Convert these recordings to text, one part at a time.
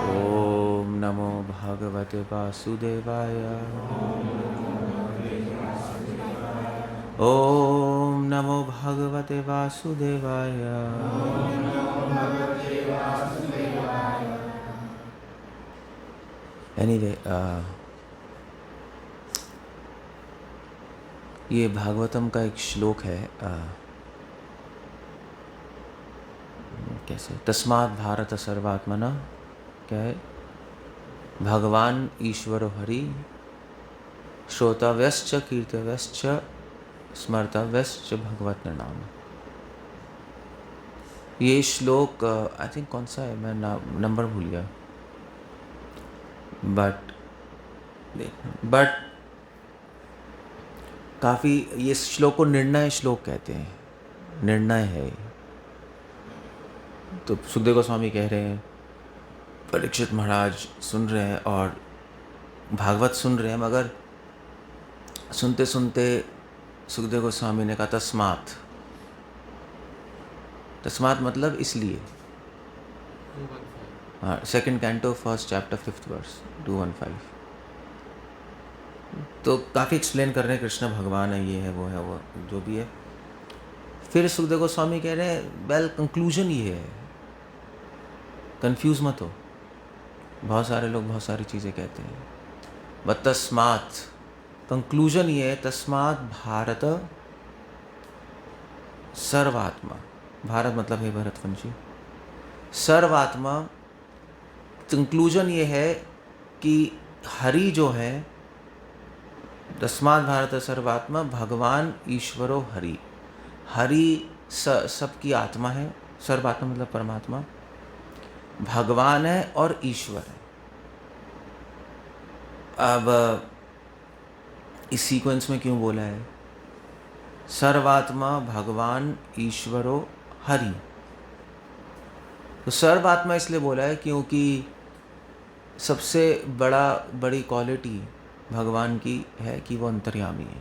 ओम नमो भगवते वासुदेवाय। ओम नमो भगवते वासुदेवाय। एनीवे, ये भागवतम का एक श्लोक है। कैसे? तस्मात् भारत सर्वात्मना, क्या है? भगवान ईश्वरो हरि, श्रोतव्यश्च कीर्तव्यश्च स्मर्तव्यश्च भगवत नाम। ये श्लोक आई थिंक कौन सा है, मैं नंबर भूल गया, बट काफ़ी, ये श्लोक को निर्णय श्लोक कहते हैं। निर्णय है। तो सुखदेव गोस्वामी कह रहे हैं, परीक्षित महाराज सुन रहे हैं और भागवत सुन रहे हैं, मगर सुनते सुनते सुखदेव गोस्वामी ने कहा तस्मात्। तस्मात् मतलब इसलिए। हाँ, second canto first chapter 5th verse 215। तो काफ़ी एक्सप्लेन कर रहे हैं, कृष्ण भगवान है, ये है वो है, वो जो भी है। फिर सुखदेव गोस्वामी कह रहे हैं, वेल कंक्लूजन ये है, कंफ्यूज मत हो। बहुत सारे लोग बहुत सारी चीज़ें कहते हैं, बट तस्मात् कंक्लूजन ये है, तस्मात् भारत सर्वात्मा। भारत मतलब है भरतवंशी। सर्वात्मा, कंक्लूजन ये है कि हरि जो है, तस्मात् भारत सर्वात्मा, भगवान ईश्वरो हरि। हरि सबकी आत्मा है। सर्वात्मा मतलब परमात्मा, भगवान है और ईश्वर है। अब इस सीक्वेंस में क्यों बोला है? सर्वात्मा भगवान ईश्वरो हरि। तो सर्वात्मा इसलिए बोला है क्योंकि सबसे बड़ी क्वालिटी भगवान की है कि वो अंतर्यामी है,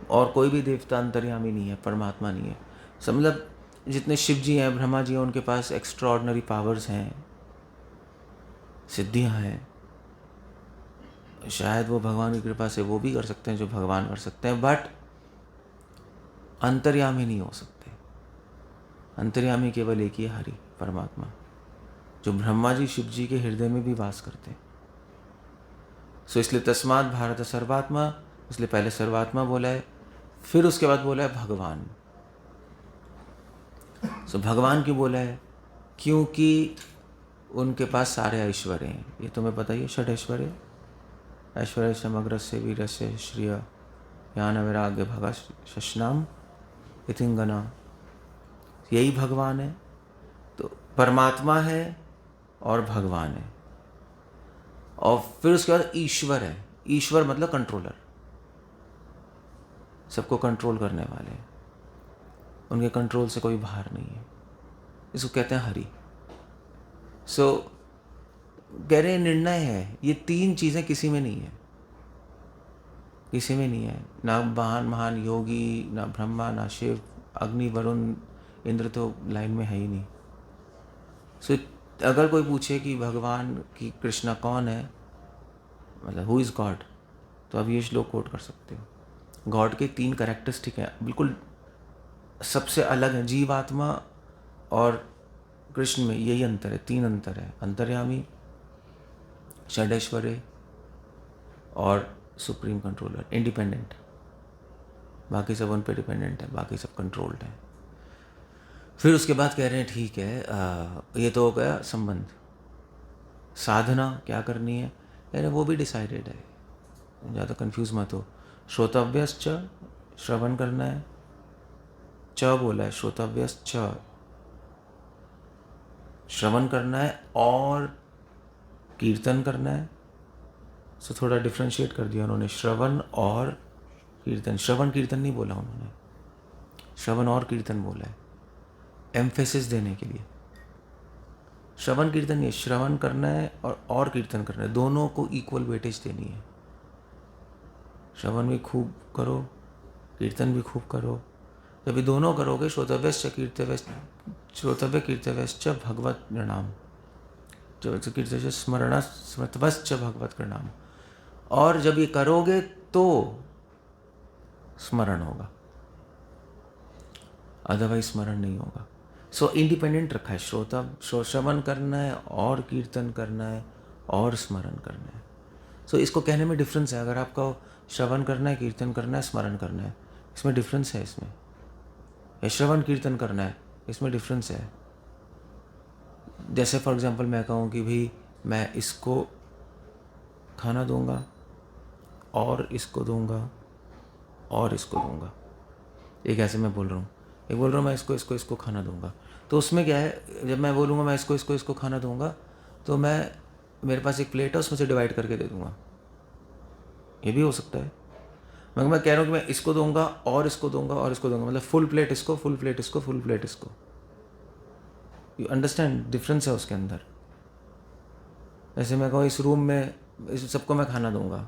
और कोई भी देवता अंतर्यामी नहीं है, परमात्मा नहीं है। मतलब जितने शिव जी हैं, ब्रह्मा जी हैं, उनके पास एक्स्ट्रा ऑर्डिनरी पावर्स हैं, सिद्धियां हैं। शायद वो भगवान की कृपा से वो भी कर सकते हैं जो भगवान कर सकते हैं, बट अंतर्यामी नहीं हो सकते। अंतर्यामी केवल एक ही है, हरि परमात्मा, जो ब्रह्मा जी शिव जी के हृदय में भी वास करते हैं। सो इसलिए तस्मात् भारत सर्वात्मा, इसलिए पहले सर्वात्मा बोला है, फिर उसके बाद बोला है भगवान। सो भगवान क्यों बोला है? क्योंकि उनके पास सारे ऐश्वर्य हैं। ये तुम्हें पता ही है, षड ऐश्वर्य। ऐश्वर्य समग्रस्य वीरस्य श्रिय ज्ञान वैराग्य भगा शशनाम इतिंगना, यही भगवान है। तो परमात्मा है और भगवान है, और फिर उसके बाद ईश्वर है। ईश्वर मतलब कंट्रोलर, सबको कंट्रोल करने वाले, उनके कंट्रोल से कोई बाहर नहीं है। इसको कहते हैं हरि। सो कह रहे निर्णय है, ये तीन चीज़ें किसी में नहीं है, किसी में नहीं है। ना महान महान योगी, ना ब्रह्मा, ना शिव, अग्नि, वरुण, इंद्र तो लाइन में है ही नहीं। सो अगर कोई पूछे कि भगवान की कृष्णा कौन है, मतलब हु इज़ गॉड, तो अब ये श्लोक कोट कर सकते हो। गॉड के 3 कैरेक्टरिस्टिक हैं, बिल्कुल सबसे अलग हैं। जीवात्मा और कृष्ण में यही अंतर है, 3 अंतर है, अंतर्यामी, षडैश्वर्य और सुप्रीम कंट्रोलर, इंडिपेंडेंट। बाकी सब उन पे डिपेंडेंट है, बाकी सब कंट्रोल्ड है। फिर उसके बाद कह रहे हैं ठीक है, ये तो हो गया संबंध। साधना क्या करनी है, कह रहे वो भी डिसाइडेड है, ज़्यादा कंफ्यूज मत हो। श्रोतव्यश्च, श्रवण करना है, च बोला है, श्रोतव्यश्च श्रवण करना है, और कीर्तन करना है। सो थोड़ा डिफ्रेंशिएट कर दिया उन्होंने, श्रवण और कीर्तन। श्रवण कीर्तन नहीं बोला उन्होंने, श्रवण और कीर्तन बोला है, एम्फेसिस देने के लिए। श्रवण कीर्तन नहीं, श्रवण करना है और कीर्तन करना है, दोनों को इक्वल वेटेज देनी है। श्रवण भी खूब करो, कीर्तन भी खूब करो। जब ये दोनों करोगे, श्रोतव्य कीर्तव्य भगवत नाम, कीर्तन स्मरण स्मृतवश्च भगवत का नाम। और जब ये करोगे तो स्मरण होगा, अदरवाइज स्मरण नहीं होगा। सो इंडिपेंडेंट रखा है, श्रवण करना है और कीर्तन करना है और स्मरण करना है। सो इसको कहने में डिफरेंस है। अगर आपको श्रवण करना है, कीर्तन करना है, स्मरण करना है, इसमें डिफरेंस है। इसमें या श्रवण कीर्तन करना है, इसमें डिफरेंस है। जैसे फॉर एग्जांपल मैं कहूँ कि भाई मैं इसको खाना दूंगा और इसको दूंगा और इसको दूंगा, एक ऐसे मैं बोल रहा हूँ, एक बोल रहा हूँ मैं इसको खाना दूंगा। तो उसमें क्या है, जब मैं बोलूँगा मैं इसको खाना दूंगा, तो मैं, मेरे पास एक प्लेट है, उसमें से डिवाइड करके दे दूंगा। ये भी हो सकता है। मगर मैं कह रहा हूँ कि मैं इसको दूंगा और इसको दूंगा और इसको दूंगा, मतलब फुल प्लेट इसको, फुल प्लेट इसको, फुल प्लेट इसको। यू अंडरस्टैंड डिफरेंस है उसके अंदर। जैसे मैं कहूँ इस रूम में इस सबको मैं खाना दूंगा,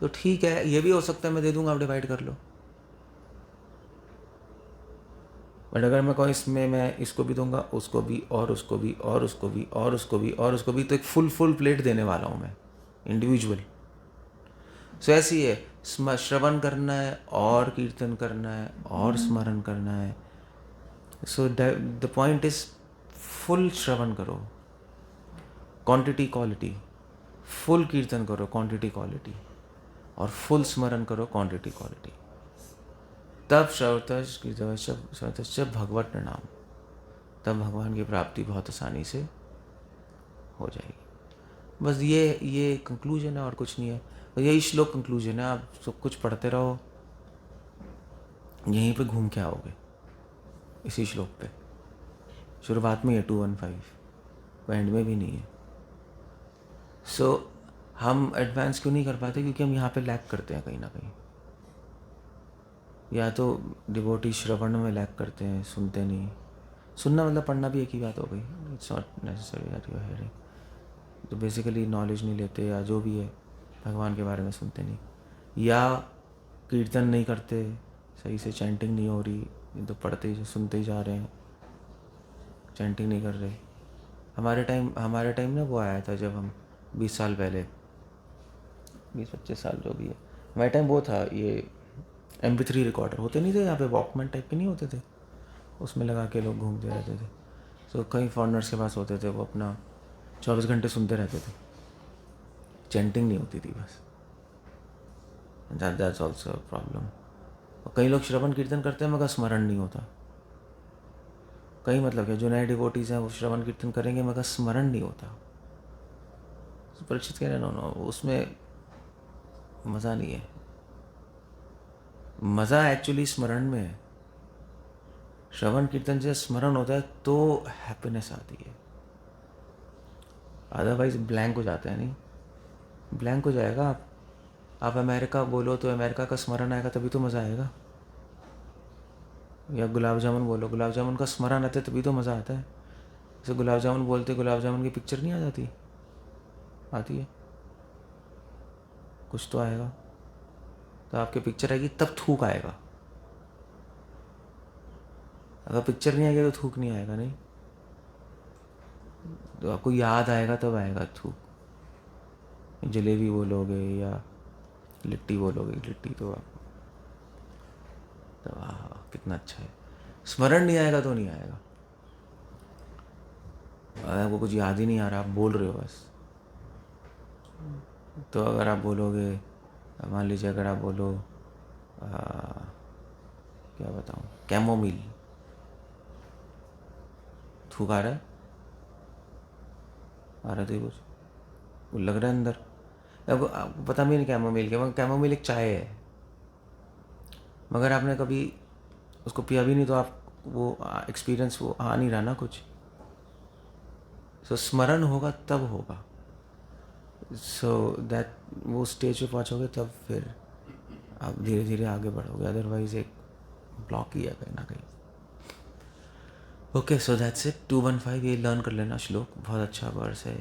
तो ठीक है, ये भी हो सकता है मैं दे दूंगा, आप डिवाइड कर लो। बट अगर मैं कहूँ इसमें मैं इसको भी दूंगा, उसको भी और उसको भी और उसको भी और उसको भी और उसको भी, तो एक फुल प्लेट देने वाला हूँ मैं, इंडिविजुअल। सो ऐसी है, श्रवण करना है और कीर्तन करना है और स्मरण करना है। So the point is full श्रवण करो, क्वांटिटी क्वालिटी, फुल कीर्तन करो, क्वांटिटी क्वालिटी, और फुल स्मरण करो, क्वांटिटी क्वालिटी। तब श्रवतश्च भगवत नाम, तब भगवान की प्राप्ति बहुत आसानी से हो जाएगी। बस ये कंक्लूजन है और कुछ नहीं है। और यही श्लोक कंक्लूजन है। आप सब कुछ पढ़ते रहो, यहीं पे घूम के आओगे इसी श्लोक पे। शुरुआत में ये 215, एंड में भी नहीं है। सो हम एडवांस क्यों नहीं कर पाते? क्योंकि हम यहाँ पे लैक करते हैं कहीं ना कहीं। या तो डिवोटी श्रवण में लैक करते हैं, सुनते नहीं। सुनना मतलब पढ़ना भी एक ही बात हो गई। It's not necessary that you are hearing. तो बेसिकली नॉलेज नहीं लेते, या जो भी है भगवान के बारे में सुनते नहीं, या कीर्तन नहीं करते सही से, चैंटिंग नहीं हो रही, ये तो पढ़ते ही सुनते ही जा रहे हैं, चैंटिंग नहीं कर रहे। हमारे टाइम ना वो आया था, जब हम 20 साल पहले, 20-25 साल जो भी है, हमारे टाइम वो था, ये MP3 रिकॉर्डर होते नहीं थे यहाँ पे, वॉकमैन टाइप के नहीं होते थे, उसमें लगा के लोग घूमते रहते थे। सो कई फॉरनर्स के पास होते थे, वो अपना 24 घंटे सुनते रहते थे, चैंटिंग नहीं होती थी बस। That's also a problem. और कई लोग श्रवण कीर्तन करते हैं मगर स्मरण नहीं होता। कई मतलब क्या, जो नए डिवोटीज़ हैं वो श्रवण कीर्तन करेंगे मगर स्मरण नहीं होता। परीक्षित कह रहे नो, उसमें मज़ा नहीं है। मज़ा एक्चुअली स्मरण में है। श्रवण कीर्तन से स्मरण होता है तो हैप्पीनेस आती है, अदरवाइज ब्लैंक हो जाता है। नहीं, ब्लैंक हो जाएगा। आप अमेरिका बोलो तो अमेरिका का स्मरण आएगा, तभी तो मज़ा आएगा। या गुलाब जामुन बोलो, गुलाब जामुन का स्मरण आता है तभी तो मज़ा आता है। जैसे गुलाब जामुन बोलते, गुलाब जामुन की पिक्चर नहीं आ जाती? आती है, कुछ तो आएगा। तो आपकी पिक्चर आएगी तब थूक आएगा। अगर पिक्चर नहीं आएगी तो थूक नहीं आएगा। नहीं, तो आपको याद आएगा तब आएगा थूक। जलेबी बोलोगे या लिट्टी बोलोगे, लिट्टी तो आप, तो कितना अच्छा है। स्मरण नहीं आएगा तो नहीं आएगा। अगर आपको कुछ याद ही नहीं आ रहा, आप बोल रहे हो बस, तो अगर आप बोलोगे, मान लीजिए अगर आप बोलो क्या बताऊँ, कैमोमिल, थूक आ रहा है, आ रहा तो कुछ लग रहा है अंदर। अब आपको पता भी नहीं कैमोमिल क्या, मगर कैमोमिल एक चाय है, मगर आपने कभी उसको पिया भी नहीं, तो आप वो एक्सपीरियंस वो आ नहीं रहा ना कुछ। सो स्मरण होगा तब होगा। सो दैट वो स्टेज पे पहुँचोगे तब फिर आप धीरे धीरे आगे बढ़ोगे, अदरवाइज एक ब्लॉक ही है कहीं ना कहीं। Okay, so that's it. 215 ये लर्न कर लेना श्लोक, बहुत अच्छा वर्स है।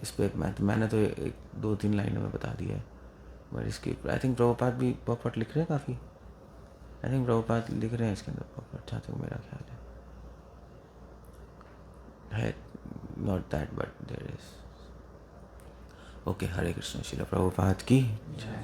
इस पर मैंने तो 1-2-3 लाइनों में बता दिया है, बट इसकी आई थिंक प्रभुपाद लिख रहे हैं काफ़ी। आई थिंक प्रभुपाद लिख रहे हैं इसके अंदर प्रॉपर, जहाँ तक मेरा ख्याल है। not that, but there is. Okay, Hare Krishna, Srila Prabhupada की जय।